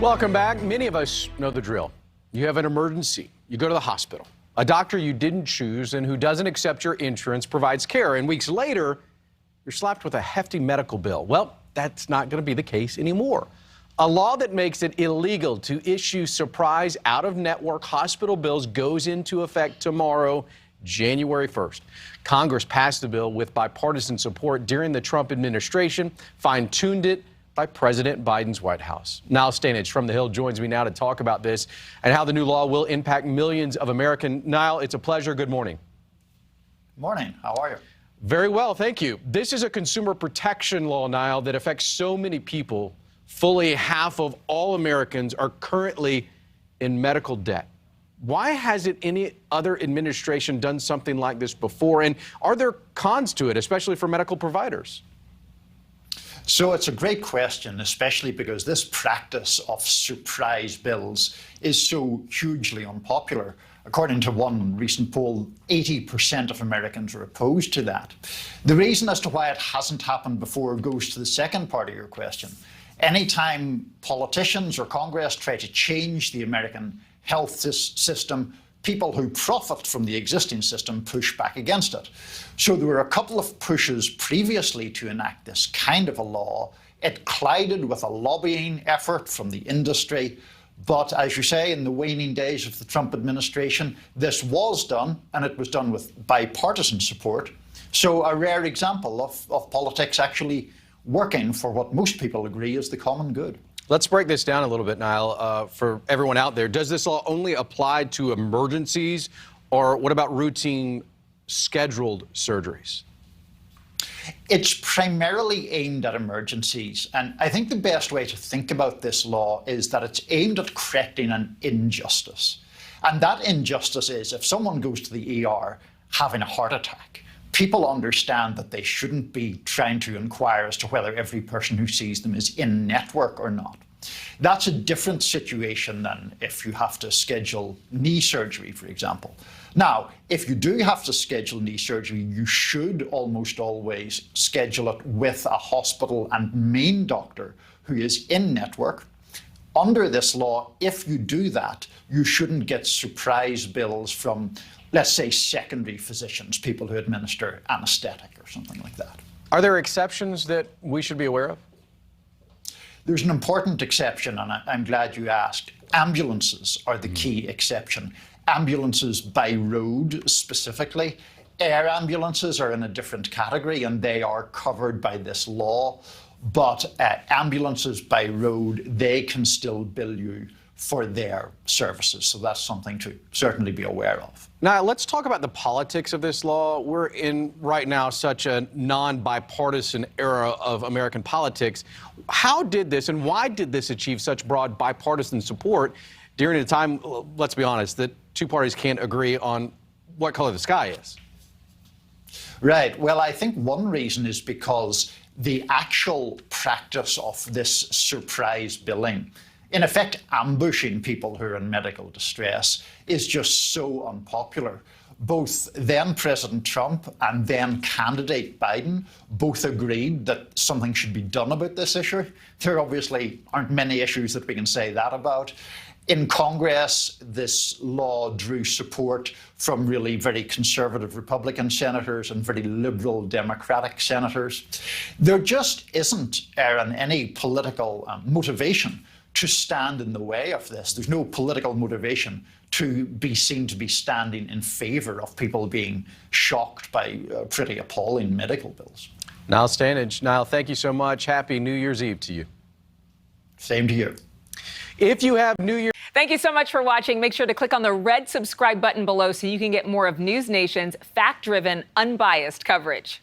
Welcome back. Many of us know the drill. You have an emergency. You go to the hospital. A doctor you didn't choose and who doesn't accept your insurance provides care. And weeks later, you're slapped with a hefty medical bill. Well, that's not going to be the case anymore. A law that makes it illegal to issue surprise out-of-network hospital bills goes into effect tomorrow, January 1st. Congress passed the bill with bipartisan support during the Trump administration, fine-tuned it by President Biden's White House. Niall Stanage from The Hill joins me now to talk about this and how the new law will impact millions of Americans. Niall, it's a pleasure. Good morning. Morning. How are you? Very well, thank you. This is a consumer protection law, Niall, that affects so many people. Fully half of all Americans are currently in medical debt. Why hasn't any other administration done something like this before? And are there cons to it, especially for medical providers? So it's a great question, especially because this practice of surprise bills is so hugely unpopular. According to one recent poll, 80% of Americans are opposed to that. The reason as to why it hasn't happened before goes to the second part of your question. Anytime politicians or Congress try to change the American health system, people who profit from the existing system push back against it. So there were a couple of pushes previously to enact this kind of a law. It collided with a lobbying effort from the industry. But as you say, in the waning days of the Trump administration, this was done, and it was done with bipartisan support. So a rare example of politics actually working for what most people agree is the common good. Let's break this down a little bit, Niall, for everyone out there. Does this law only apply to emergencies, or what about routine scheduled surgeries? It's primarily aimed at emergencies, and I think the best way to think about this law is that it's aimed at correcting an injustice. And that injustice is if someone goes to the ER having a heart attack, people understand that they shouldn't be trying to inquire as to whether every person who sees them is in network or not. That's a different situation than if you have to schedule knee surgery, for example. Now, if you do have to schedule knee surgery, you should almost always schedule it with a hospital and main doctor who is in network. Under this law, if you do that, you shouldn't get surprise bills from, let's say, secondary physicians, people who administer anesthetic or something like that. Are there exceptions that we should be aware of? There's an important exception, and I'm glad you asked. Ambulances are the key exception. Ambulances by road specifically. Air ambulances are in a different category, and they are covered by this law. But ambulances by road, they can still bill you for their services. So that's something to certainly be aware of. Now, let's talk about the politics of this law. We're in right now such a non-bipartisan era of American politics. How did this and why did this achieve such broad bipartisan support during a time, let's be honest, that two parties can't agree on what color the sky is? Right. Well, I think one reason is because the actual practice of this surprise billing, in effect ambushing people who are in medical distress, is just so unpopular. Both then President Trump and then candidate Biden both agreed that something should be done about this issue. There obviously aren't many issues that we can say that about. In Congress, this law drew support from really very conservative Republican senators and very liberal Democratic senators. There just isn't, Aaron, any political motivation to stand in the way of this. There's no political motivation to be seen to be standing in favor of people being shocked by pretty appalling medical bills. Niall Stanage. Niall, thank you so much. Happy New Year's Eve to you. Same to you. If you have New Year's... Thank you so much for watching. Make sure to click on the red subscribe button below so you can get more of NewsNation's fact-driven, unbiased coverage.